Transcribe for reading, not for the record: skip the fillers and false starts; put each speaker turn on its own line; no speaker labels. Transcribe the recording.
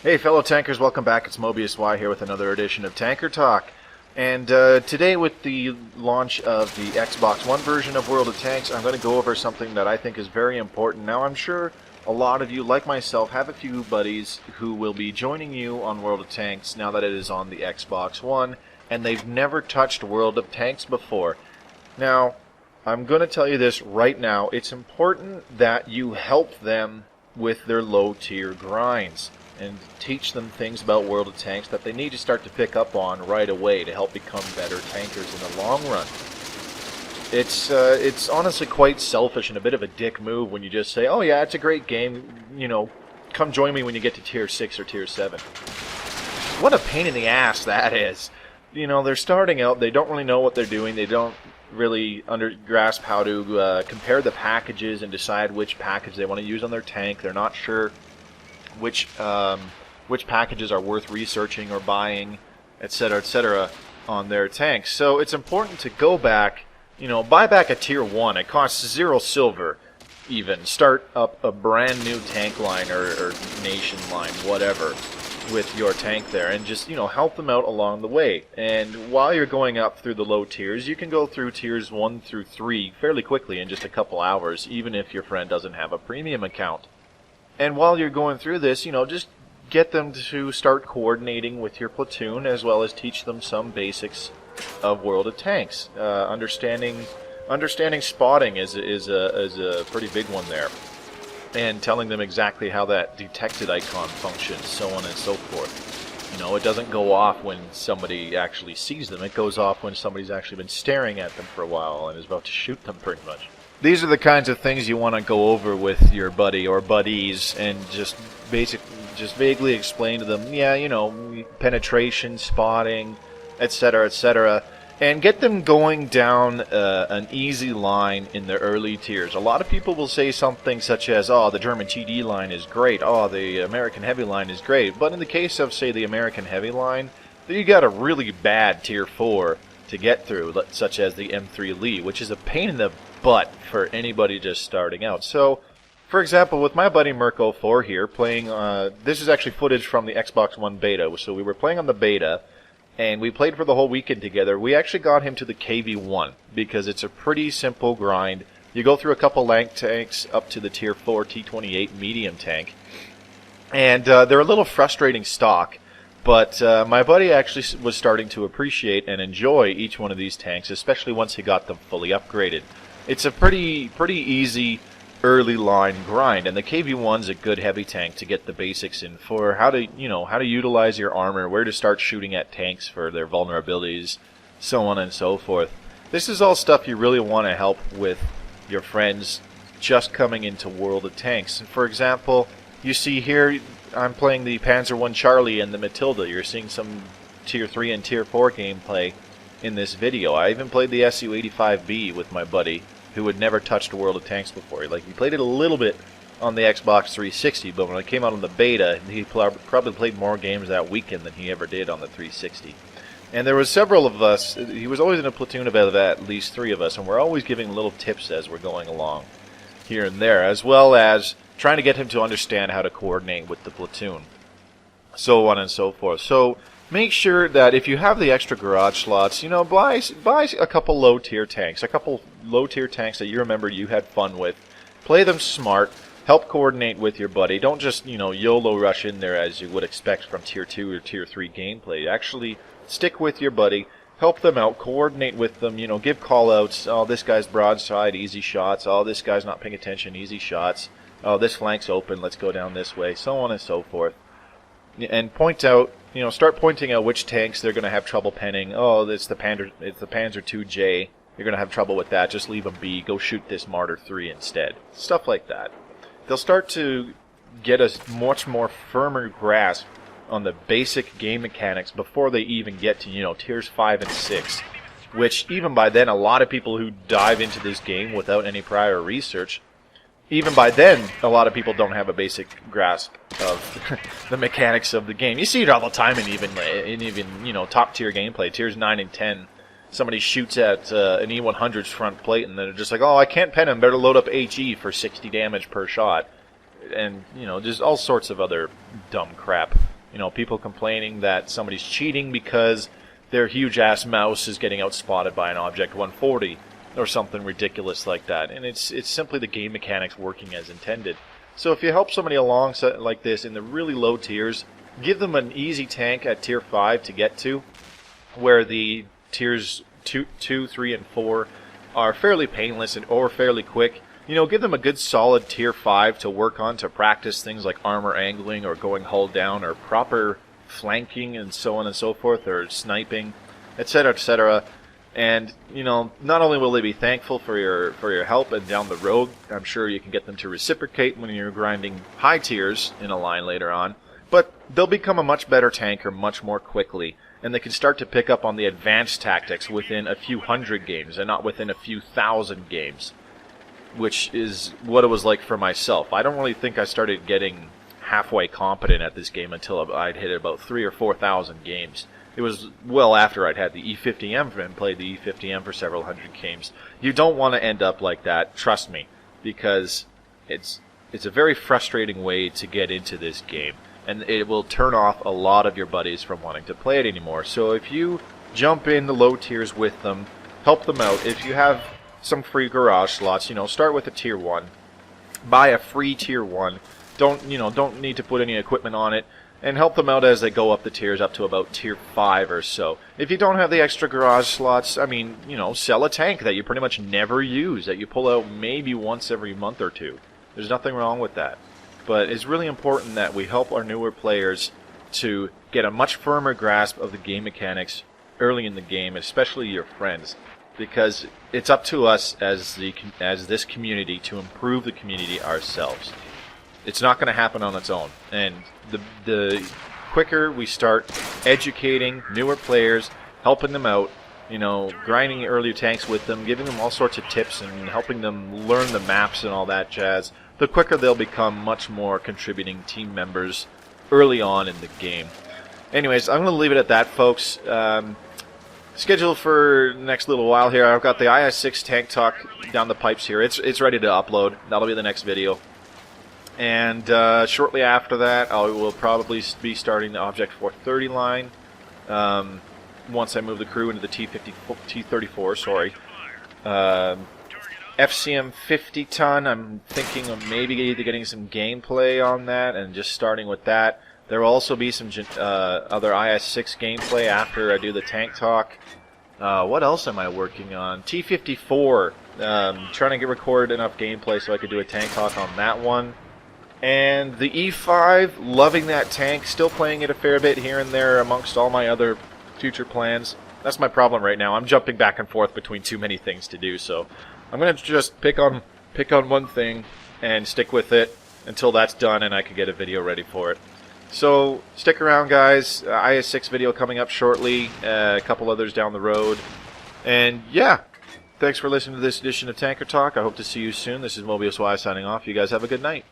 Hey fellow tankers, welcome back. It's Mobius Y here with another edition of Tanker Talk. And today with the launch of the Xbox One version of World of Tanks, I'm going to go over something that I think is very important. Now I'm sure a lot of you, like myself, have a few buddies who will be joining you on World of Tanks now that it is on the Xbox One, and they've never touched World of Tanks before. Now, I'm going to tell you this right now. It's important that you help them with their low-tier grinds and teach them things about World of Tanks that they need to start to pick up on right away to help become better tankers in the long run. It's honestly quite selfish and a bit of a dick move when you just say, oh yeah, it's a great game, you know, come join me when you get to Tier 6 or Tier 7. What a pain in the ass that is. You know, they're starting out, they don't really know what they're doing, they don't really grasp how to compare the packages and decide which package they want to use on their tank. They're not sure which packages are worth researching or buying, etc., on their tanks. So it's important to go back, you know, buy back a Tier 1. It costs 0 silver, even. Start up a brand new tank line or nation line, whatever, with your tank there, and just, you know, help them out along the way. And while you're going up through the low tiers, you can go through Tiers 1 through 3 fairly quickly in just a couple hours, even if your friend doesn't have a premium account. And while you're going through this, you know, just get them to start coordinating with your platoon, as well as teach them some basics of World of Tanks. Understanding spotting is a pretty big one there, and telling them exactly how that detected icon functions, so on and so forth. You know, it doesn't go off when somebody actually sees them. It goes off when somebody's actually been staring at them for a while and is about to shoot them, pretty much. These are the kinds of things you want to go over with your buddy or buddies, and just vaguely explain to them, yeah, you know, penetration, spotting, etc., and get them going down an easy line in the early tiers. A lot of people will say something such as, oh, the German TD line is great, oh, the American Heavy line is great, but in the case of, say, the American Heavy line, you got a really bad Tier 4 to get through, such as the M3 Lee, which is a pain in the butt for anybody just starting out. So, for example, with my buddy Merc04 here, playing, this is actually footage from the Xbox One beta, so we were playing on the beta, and we played for the whole weekend together. We actually got him to the KV1, because it's a pretty simple grind. You go through a couple lank tanks up to the Tier 4 T28 medium tank, and they're a little frustrating stock, but my buddy actually was starting to appreciate and enjoy each one of these tanks, especially once he got them fully upgraded. It's a pretty easy early line grind, and the KV1's a good heavy tank to get the basics in for how to, you know, how to utilize your armor, where to start shooting at tanks for their vulnerabilities, so on and so forth. This is all stuff you really want to help with your friends just coming into World of Tanks. And for example, you see here I'm playing the Panzer I Charlie and the Matilda. You're seeing some Tier 3 and Tier 4 gameplay in this video. I even played the Su-85B with my buddy, who had never touched World of Tanks before. He played it a little bit on the Xbox 360, but when it came out on the beta, he probably played more games that weekend than he ever did on the 360. And there was several of us. He was always in a platoon of at least 3 of us, and we're always giving little tips as we're going along here and there, as well as trying to get him to understand how to coordinate with the platoon, so on and so forth. So make sure that if you have the extra garage slots, you know, buy a couple low-tier tanks, that you remember you had fun with. Play them smart. Help coordinate with your buddy. Don't just, you know, YOLO rush in there as you would expect from Tier 2 or Tier 3 gameplay. Actually, stick with your buddy. Help them out. Coordinate with them. You know, give call-outs. Oh, this guy's broadside, easy shots. Oh, this guy's not paying attention, easy shots. Oh, this flank's open, let's go down this way, so on and so forth. And point out, you know, start pointing out which tanks they're going to have trouble penning. Oh, it's the Panzer IIJ. You're going to have trouble with that. Just leave them be. Go shoot this Martyr 3 instead. Stuff like that. They'll start to get a much more firmer grasp on the basic game mechanics before they even get to, you know, Tiers 5 and 6. Which, even by then, a lot of people who dive into this game without any prior research, even by then, a lot of people don't have a basic grasp of the mechanics of the game. You see it all the time in even you know, top tier gameplay, Tiers 9 and 10. Somebody shoots at an E100's front plate, and they're just like, oh, I can't pen him, better load up HE for 60 damage per shot. And, you know, just all sorts of other dumb crap You know, people complaining that somebody's cheating because their huge-ass mouse is getting outspotted by an Object 140 or something ridiculous like that. And it's simply the game mechanics working as intended. So if you help somebody along like this in the really low tiers, give them an easy tank at tier 5 to get to, where the tiers 2, 3, and 4 are fairly painless or fairly quick. You know, give them a good solid tier 5 to work on to practice things like armor angling or going hull down or proper flanking and so on and so forth, or sniping, etc., etc. And, you know, not only will they be thankful for your help, and down the road, I'm sure you can get them to reciprocate when you're grinding high tiers in a line later on, but they'll become a much better tanker much more quickly, and they can start to pick up on the advanced tactics within a few hundred games and not within a few thousand games, which is what it was like for myself. I don't really think I started getting halfway competent at this game until I'd hit about 3,000 or 4,000 games. It was well after I'd had the E50M and played the E50M for several hundred games. You don't want to end up like that, trust me, because it's a very frustrating way to get into this game, and it will turn off a lot of your buddies from wanting to play it anymore. So if you jump in the low tiers with them, help them out. If you have some free garage slots, you know, start with a tier 1. Buy a free tier 1. Don't need to put any equipment on it, and help them out as they go up the tiers up to about tier 5 or so. If you don't have the extra garage slots, I mean, you know, sell a tank that you pretty much never use, that you pull out maybe once every month or two. There's nothing wrong with that. But it's really important that we help our newer players to get a much firmer grasp of the game mechanics early in the game, especially your friends, because it's up to us as this community to improve the community ourselves. It's not going to happen on its own, and the quicker we start educating newer players, helping them out, you know, grinding earlier tanks with them, giving them all sorts of tips and helping them learn the maps and all that jazz, the quicker they'll become much more contributing team members early on in the game. Anyways, I'm going to leave it at that, folks. Schedule for the next little while here, I've got the IS-6 tank talk down the pipes here. It's ready to upload. That'll be the next video. And shortly after that, I will probably be starting the Object 430 line. Once I move the crew into the T34, sorry. FCM 50 ton, I'm thinking of maybe either getting some gameplay on that and just starting with that. There will also be some other IS-6 gameplay after I do the tank talk. What else am I working on? T54, trying to record enough gameplay so I could do a tank talk on that one. And the E5, loving that tank, still playing it a fair bit here and there amongst all my other future plans. That's my problem right now. I'm jumping back and forth between too many things to do, so I'm going to just pick on one thing and stick with it until that's done and I can get a video ready for it. So stick around, guys. IS-6 video coming up shortly, a couple others down the road. And yeah, thanks for listening to this edition of Tanker Talk. I hope to see you soon. This is Mobius Y signing off. You guys have a good night.